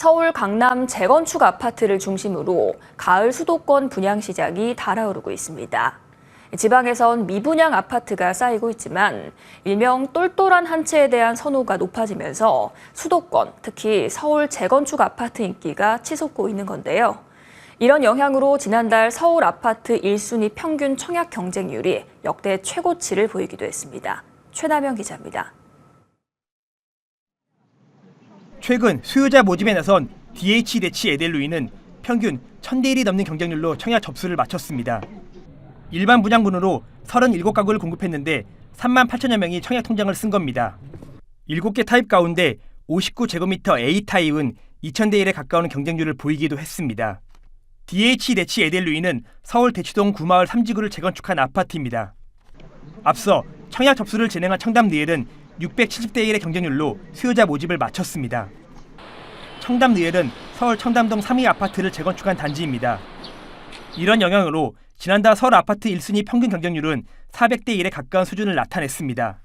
서울 강남 재건축 아파트를 중심으로 가을 수도권 분양 시장이 달아오르고 있습니다. 지방에선 미분양 아파트가 쌓이고 있지만 일명 똘똘한 한 채에 대한 선호가 높아지면서 수도권, 특히 서울 재건축 아파트 인기가 치솟고 있는 건데요. 이런 영향으로 지난달 서울 아파트 1순위 평균 청약 경쟁률이 역대 최고치를 보이기도 했습니다. 최남영 기자입니다. 최근 수요자 모집에 나선 DH대치에델루이는 평균 1,000대 1이 넘는 경쟁률로 청약 접수를 마쳤습니다. 일반 분양분으로 37가구를 공급했는데 3만 8천여 명이 청약 통장을 쓴 겁니다. 7개 타입 가운데 59제곱미터 A 타입은 2,000대 1에 가까운 경쟁률을 보이기도 했습니다. DH대치에델루이는 서울 대치동 구마을 3지구를 재건축한 아파트입니다. 앞서 청약 접수를 진행한 청담리엘은 670대 1의 경쟁률로 수요자 모집을 마쳤습니다. 청담리엘은 서울 청담동 3위 아파트를 재건축한 단지입니다. 이런 영향으로 지난달 서울 아파트 1순위 평균 경쟁률은 400대 1에 가까운 수준을 나타냈습니다.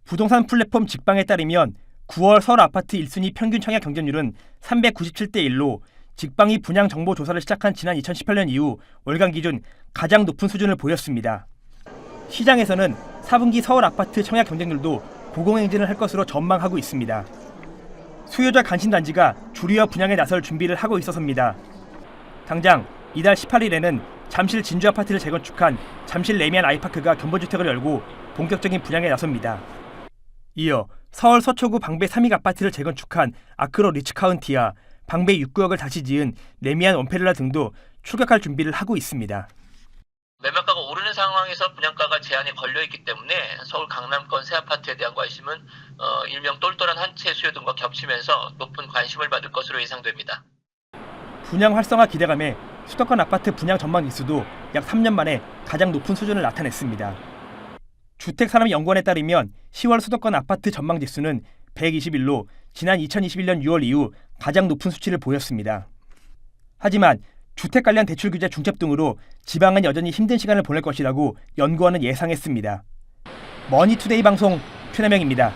부동산 플랫폼 직방에 따르면 9월 서울 아파트 1순위 평균 청약 경쟁률은 397대 1로 직방이 분양 정보 조사를 시작한 지난 2018년 이후 월간 기준 가장 높은 수준을 보였습니다. 시장에서는 4분기 서울 아파트 청약 경쟁률도 고공행진을 할 것으로 전망하고 있습니다. 수요자 관심단지가 줄이어 분양에 나설 준비를 하고 있어서입니다. 당장 이달 18일에는 잠실 진주아파트를 재건축한 잠실 레미안 아이파크가 견본주택을 열고 본격적인 분양에 나섭니다. 이어 서울 서초구 방배 3익 아파트를 재건축한 아크로 리츠카운티와 방배 6구역을 다시 지은 레미안 원페를라 등도 출격할 준비를 하고 있습니다. 매매가가 오르는 상황에서 분양가가 제한이 걸려있기 때문에 서울 강남권 새 아파트에 대한 관심은 일명 똘똘한 한 채 수요 등과 겹치면서 높은 관심을 받을 것으로 예상됩니다. 분양 활성화 기대감에 수도권 아파트 분양 전망 지수도 약 3년 만에 가장 높은 수준을 나타냈습니다. 주택산업연구원에 따르면 10월 수도권 아파트 전망 지수는 121로 지난 2021년 6월 이후 가장 높은 수치를 보였습니다. 하지만 주택 관련 대출 규제 중첩 등으로 지방은 여전히 힘든 시간을 보낼 것이라고 연구원은 예상했습니다. 머니투데이 방송 최남영입니다.